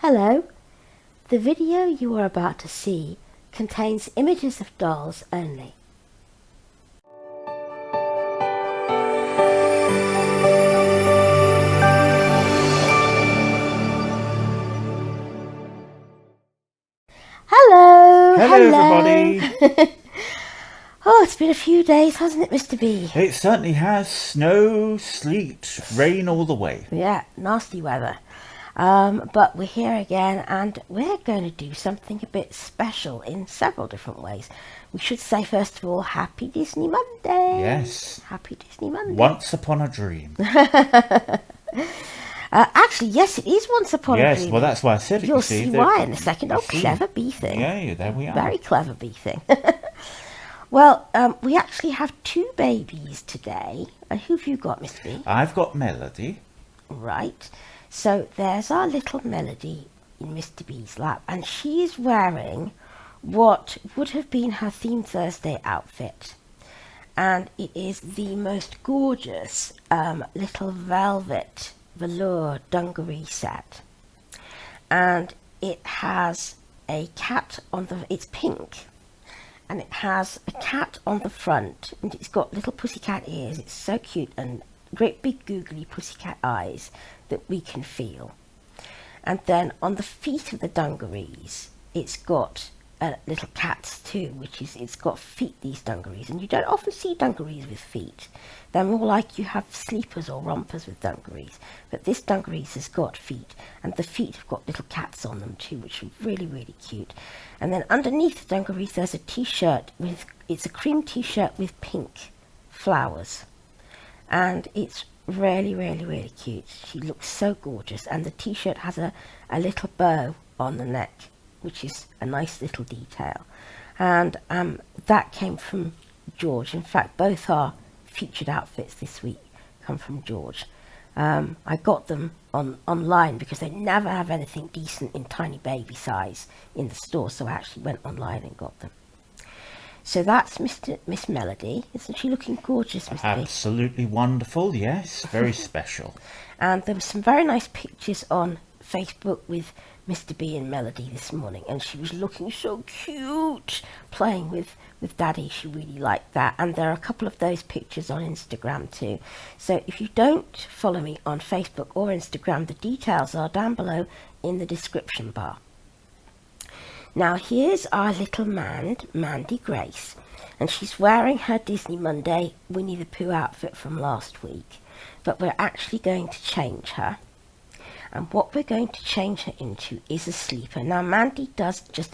Hello. The video you are about to see contains images of dolls only. Hello. Everybody. Oh, it's been a few days, hasn't it, Mr. B? It certainly has. Snow, sleet, rain all the way. Yeah, nasty weather. But we're here again, and we're going to do something a bit special in several different ways. We should say, first of all, Happy Disney Monday. Yes. Happy Disney Monday. Once upon a dream. Actually, yes, it is Once Upon a Dream. Yes, well, that's why I said it. You'll see why in a second. Oh, clever bee thing. Yeah, there we are. Very clever bee thing. Well, we actually have two babies today. Who have you got, Mr. B? I've got Melody. Right. So there's our little Melody in Mr. B's lap, and she is wearing what would have been her Theme Thursday outfit. And it is the most gorgeous little velvet velour dungaree set. And it has a cat on the... It's pink. And it has a cat on the front, and it's got little pussycat ears. It's so cute, and great big googly pussycat eyes that we can feel. And then on the feet of the dungarees, it's got little cats too, it's got feet, these dungarees. And you don't often see dungarees with feet. They're more like you have sleepers or rompers with dungarees. But this dungarees has got feet, and the feet have got little cats on them too, which are really, really cute. And then underneath the dungarees, there's a t-shirt it's a cream t-shirt with pink flowers. And it's really, really, really cute. She looks so gorgeous. And the t-shirt has a little bow on the neck, which is a nice little detail. And that came from George. In fact, both our featured outfits this week come from George. I got them online because they never have anything decent in tiny baby size in the store, so I actually went online and got them. So that's Miss Melody. Isn't she looking gorgeous, Mr. B? Absolutely wonderful, yes. Very special. And there were some very nice pictures on Facebook with Mr. B and Melody this morning, and she was looking so cute playing with Daddy. She really liked that. And there are a couple of those pictures on Instagram too. So if you don't follow me on Facebook or Instagram, the details are down below in the description bar. Now here's our little Mandy Grace, and she's wearing her Disney Monday Winnie the Pooh outfit from last week, but we're actually going to change her. And what we're going to change her into is a sleeper. Now Mandy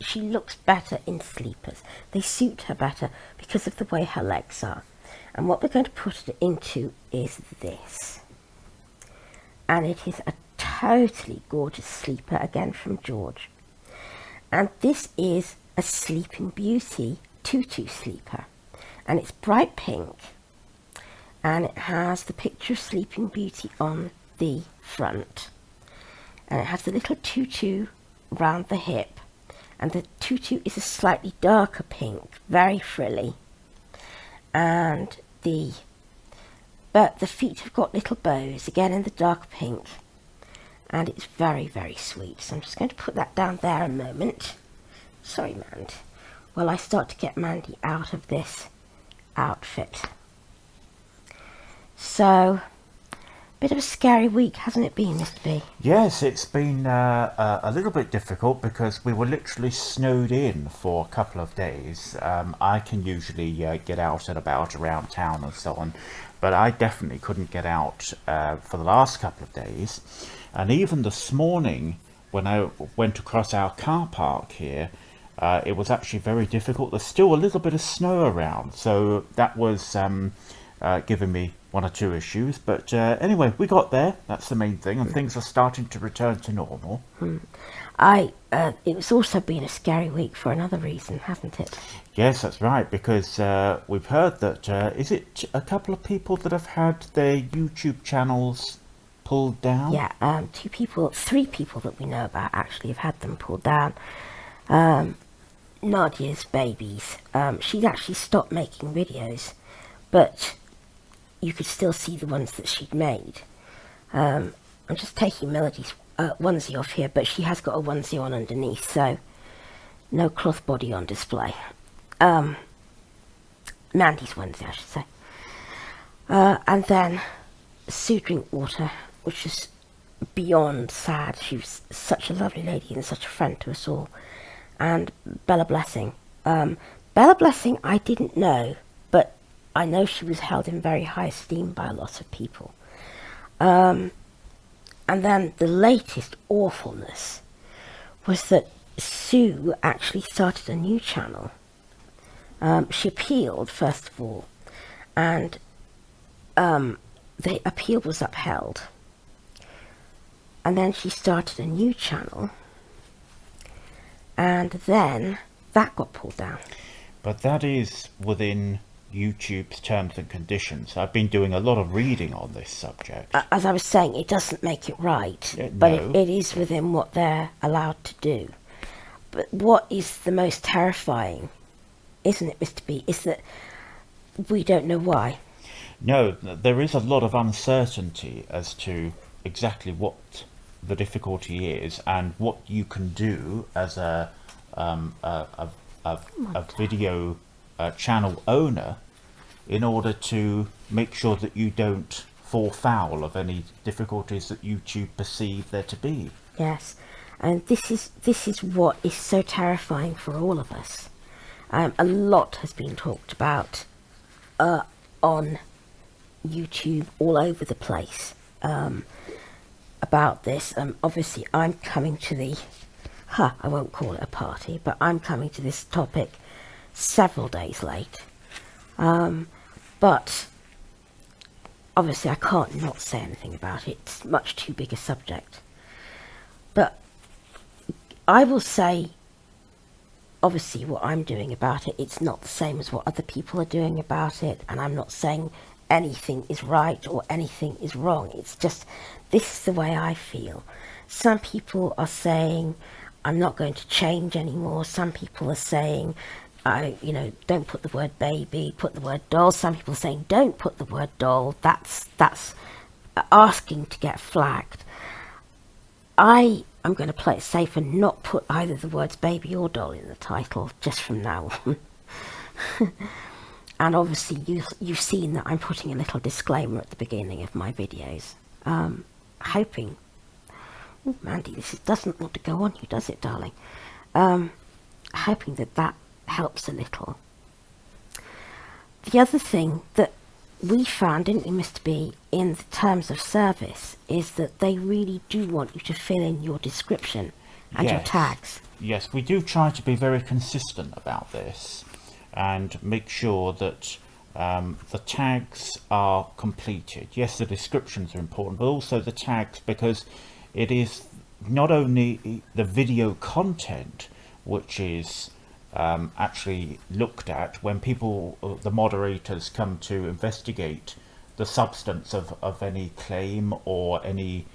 she looks better in sleepers. They suit her better because of the way her legs are. And what we're going to put her into is this. And it is a totally gorgeous sleeper, again from George. And this is a Sleeping Beauty tutu sleeper. And it's bright pink. And it has the picture of Sleeping Beauty on the front. And it has the little tutu round the hip. And the tutu is a slightly darker pink, very frilly. And the feet have got little bows, again in the dark pink. And it's very, very sweet. So I'm just going to put that down there a moment. Sorry, Mandy. While I start to get Mandy out of this outfit. So... bit of a scary week, hasn't it been, Mr. B? Yes, it's been a little bit difficult because we were literally snowed in for a couple of days. I can usually get out and about around town and so on, but I definitely couldn't get out for the last couple of days. And even this morning, when I went across our car park here, it was actually very difficult. There's still a little bit of snow around, so that was giving me one or two issues, but anyway, we got there. That's the main thing, and things are starting to return to normal. It's also been a scary week for another reason, hasn't it? Yes, that's right, because we've heard that is it a couple of people that have had their YouTube channels pulled down? Yeah, three people that we know about actually have had them pulled down. Nadia's babies. She's actually stopped making videos, but you could still see the ones that she'd made. I'm just taking Melody's onesie off here, but she has got a onesie on underneath, so no cloth body on display. Mandy's onesie, I should say. And then Sue Drinkwater, which is beyond sad. She was such a lovely lady and such a friend to us all. And Bella Blessing. Bella Blessing I didn't know, but I know she was held in very high esteem by a lot of people. And then the latest awfulness was that Sue actually started a new channel. She appealed, first of all, and the appeal was upheld. And then she started a new channel, and then that got pulled down. But that is within YouTube's terms and conditions. I've been doing a lot of reading on this subject. As I was saying, it doesn't make it right, but no. it is within what they're allowed to do. But what is the most terrifying, isn't it, Mr. B, is that we don't know why. No, there is a lot of uncertainty as to exactly what the difficulty is and what you can do as a video channel owner in order to make sure that you don't fall foul of any difficulties that YouTube perceive there to be. Yes, and this is what is so terrifying for all of us. A lot has been talked about on YouTube all over the place about this. Obviously, I'm coming to the, I won't call it a party, but I'm coming to this topic several days late. But obviously, I can't not say anything about it. It's much too big a subject. But I will say, obviously, what I'm doing about it, it's not the same as what other people are doing about it, and I'm not saying anything is right or anything is wrong. It's just, this is the way I feel. Some people are saying, I'm not going to change anymore. Some people are saying, don't put the word baby, put the word doll. Some people are saying, don't put the word doll. That's asking to get flagged. I am going to play it safe and not put either the words baby or doll in the title, just from now on. And obviously you've seen that I'm putting a little disclaimer at the beginning of my videos. Hoping... Oh, Mandy, this doesn't want to go on you, does it, darling? Hoping that helps a little. The other thing that we found, didn't we, Mr. B, in the terms of service, is that they really do want you to fill in your description and your tags. Yes, we do try to be very consistent about this and make sure that the tags are completed. Yes, the descriptions are important, but also the tags, because it is not only the video content which is actually looked at when people, the moderators, come to investigate the substance of any claim or any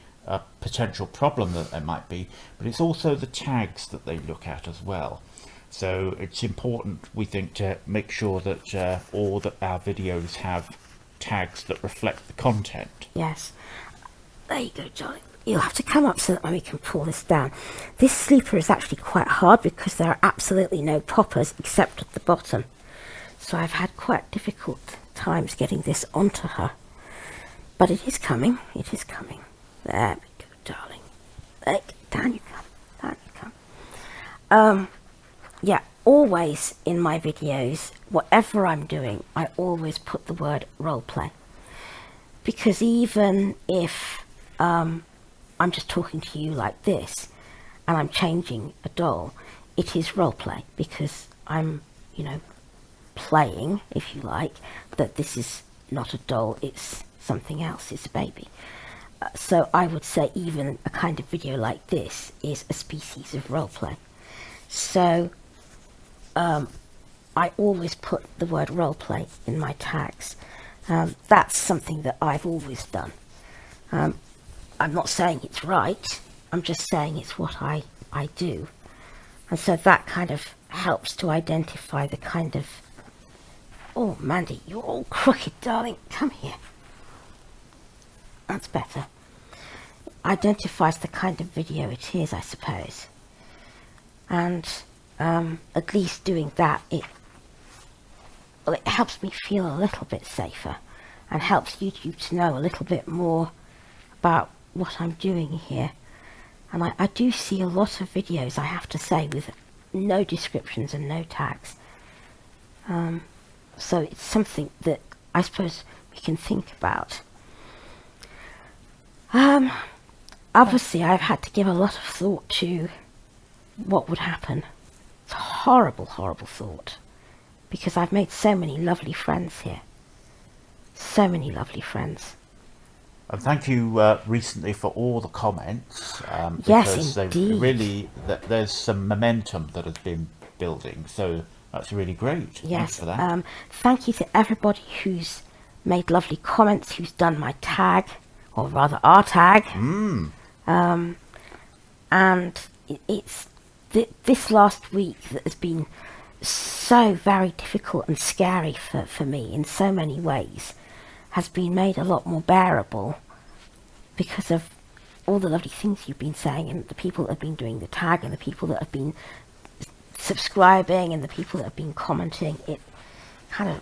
potential problem that there might be, but it's also the tags that they look at as well. So it's important, we think, to make sure that all that our videos have tags that reflect the content. Yes. There you go, darling. You'll have to come up so that we can pull this down. This sleeper is actually quite hard because there are absolutely no poppers except at the bottom. So I've had quite difficult times getting this onto her. But it is coming. It is coming. There we go, darling. There, down you come. Down you come. Yeah, always in my videos, whatever I'm doing, I always put the word roleplay. Because even if I'm just talking to you like this and I'm changing a doll, it is roleplay because I'm, playing, if you like, that this is not a doll, it's something else, it's a baby. So I would say even a kind of video like this is a species of roleplay. So I always put the word roleplay in my tags. That's something that I've always done. I'm not saying it's right, I'm just saying it's what I do. And so that kind of helps to identify the kind of... Oh, Mandy, you're all crooked, darling. Come here. That's better. identifies the kind of video it is, I suppose. And at least doing that, it helps me feel a little bit safer and helps YouTube to know a little bit more about what I'm doing here. And I do see a lot of videos, I have to say, with no descriptions and no tags. So it's something that I suppose we can think about. Obviously, I've had to give a lot of thought to what would happen. It's a horrible, horrible thought, because I've made so many lovely friends here. So many lovely friends. And thank you recently for all the comments. Yes, because indeed. there's some momentum that has been building, so that's really great. Yes. Thanks for that. Thank you to everybody who's made lovely comments, who's done my tag, or rather our tag. And it's this last week that has been so very difficult and scary for me in so many ways, has been made a lot more bearable because of all the lovely things you've been saying, and the people that have been doing the tag, and the people that have been subscribing, and the people that have been commenting. It kind of,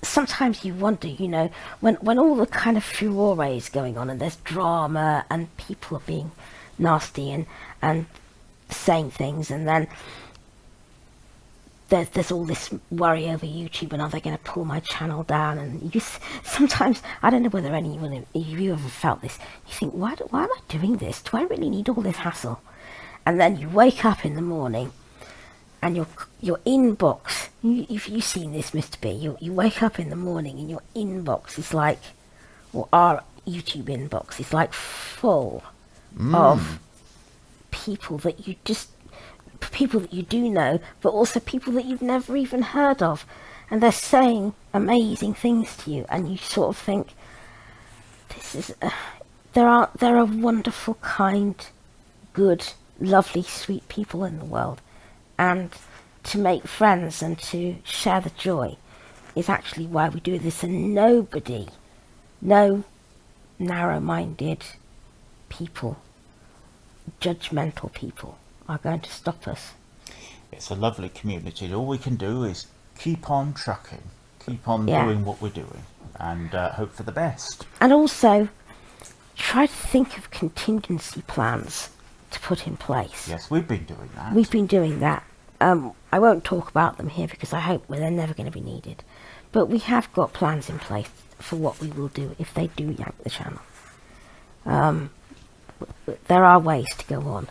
sometimes you wonder, you know, when all the kind of furore is going on and there's drama and people are being nasty and saying things, and then there's all this worry over YouTube, and are they going to pull my channel down? And sometimes, I don't know whether anyone of you ever felt this, you think, why am I doing this? Do I really need all this hassle? And then you wake up in the morning and your inbox, if you've seen this, Mr. B, you wake up in the morning and your inbox is like, or our YouTube inbox is like full of people that you do know, but also people that you've never even heard of, and they're saying amazing things to you, and you sort of think, this is there are wonderful, kind, good, lovely, sweet people in the world, and to make friends and to share the joy is actually why we do this, and no narrow-minded people, judgmental people are going to stop us. It's a lovely community. All we can do is keep on trucking, keep on doing what we're doing, and hope for the best. And also, try to think of contingency plans to put in place. Yes, we've been doing that. We've been doing that. I won't talk about them here because I hope they're never going to be needed. But we have got plans in place for what we will do if they do yank the channel. There are ways to go on.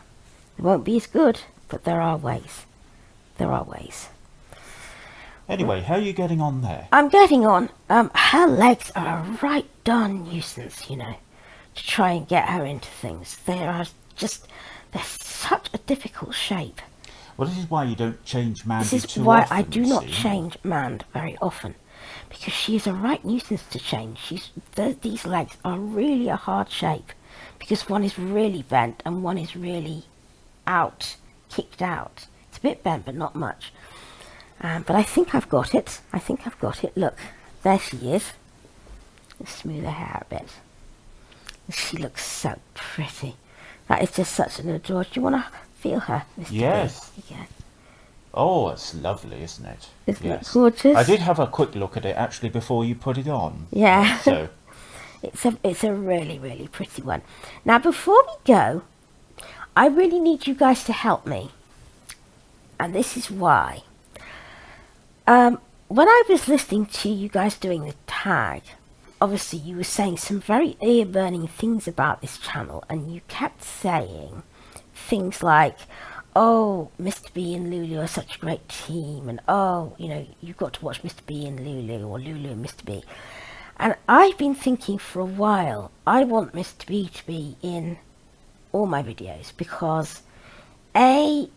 It won't be as good, but there are ways. There are ways. Anyway, how are you getting on there? I'm getting on. Her legs are a right darn nuisance, you know, to try and get her into things. They're such a difficult shape. Well, this is why you don't change Mandy too often. This is why I do not change Mand very often, because she is a right nuisance to change. These legs are really a hard shape, because one is really bent and one is really kicked out. It's a bit bent, but not much. But I think I've got it. Look, there she is. Let's smooth her hair a bit. She looks so pretty. That is just such an adore. Do you want to feel her, Mr. Yes. B? Yeah. Oh, it's lovely, isn't it? Isn't it gorgeous? I did have a quick look at it actually before you put it on. Yeah. So it's a really, really pretty one. Now, before we go, I really need you guys to help me. And this is why. When I was listening to you guys doing the tag, obviously you were saying some very ear-burning things about this channel, and you kept saying things like, oh, Mr. B and Lulu are such a great team, and oh, you know, you've got to watch Mr. B and Lulu, or Lulu and Mr. B. And I've been thinking for a while, I want Mr. B to be in all my videos, because A,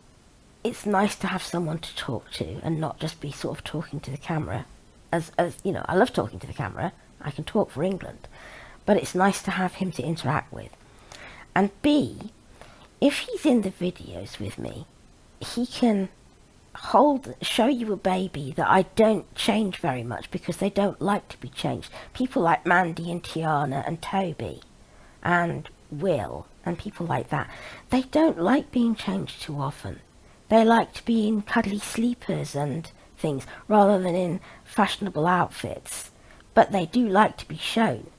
it's nice to have someone to talk to and not just be sort of talking to the camera. As you know, I love talking to the camera. I can talk for England, but it's nice to have him to interact with. And B, if he's in the videos with me, he can show you a baby that I don't change very much, because they don't like to be changed. People like Mandy and Tiana and Toby, and Will and people like that, they don't like being changed too often. They like to be in cuddly sleepers and things rather than in fashionable outfits. But they do like to be shown.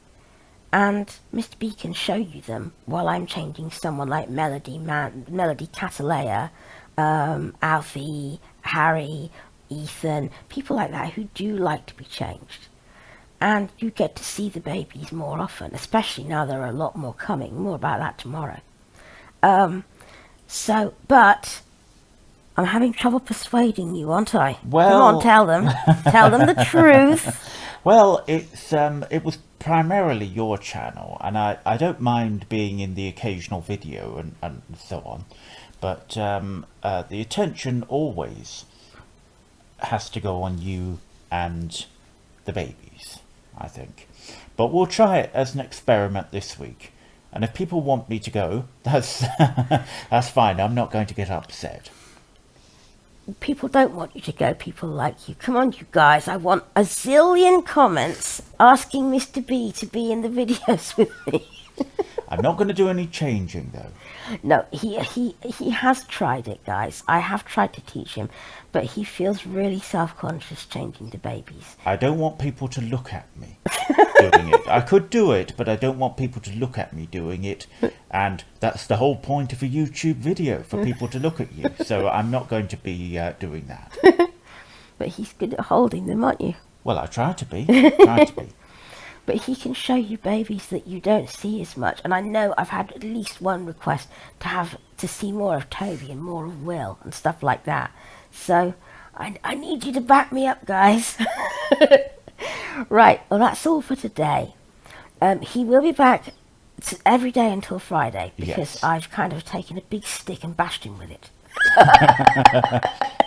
And Mr. B can show you them while I'm changing someone like Melody, Catalea, Alfie, Harry, Ethan, people like that who do like to be changed. And you get to see the babies more often, especially now there are a lot more coming. More about that tomorrow. But I'm having trouble persuading you, aren't I? Well, come on, tell them. Tell them the truth. Well, it was primarily your channel, and I don't mind being in the occasional video and so on, but the attention always has to go on you and the babies, I think. But we'll try it as an experiment this week, and if people want me to go, that's that's fine. I'm not going to get upset. People don't want you to go, people like you. Come on, you guys, I want a zillion comments asking Mr. B to be in the videos with me. I'm not going to do any changing, though. No, he has tried it, guys. I have tried to teach him, but he feels really self-conscious changing the babies. I don't want people to look at me doing it. I could do it, but I don't want people to look at me doing it. And that's the whole point of a YouTube video, for people to look at you. So I'm not going to be doing that. But he's good at holding them, aren't you? Well, I try to be. Try to be. But he can show you babies that you don't see as much. And I know I've had at least one request to see more of Toby and more of Will and stuff like that. So I need you to back me up, guys. Right, well, that's all for today. He will be back every day until Friday, because Yes. I've kind of taken a big stick and bashed him with it.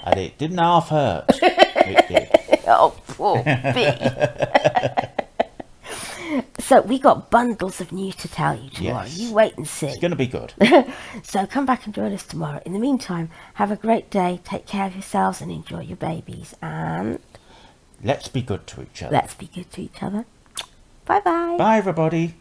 And it didn't half hurt. It did. Oh, poor B. So we got bundles of news to tell you tomorrow. Yes. You wait and see. It's going to be good. So come back and join us tomorrow. In the meantime, have a great day, take care of yourselves and enjoy your babies. And Let's be good to each other. let's be good to each other. Bye-bye. Bye, everybody.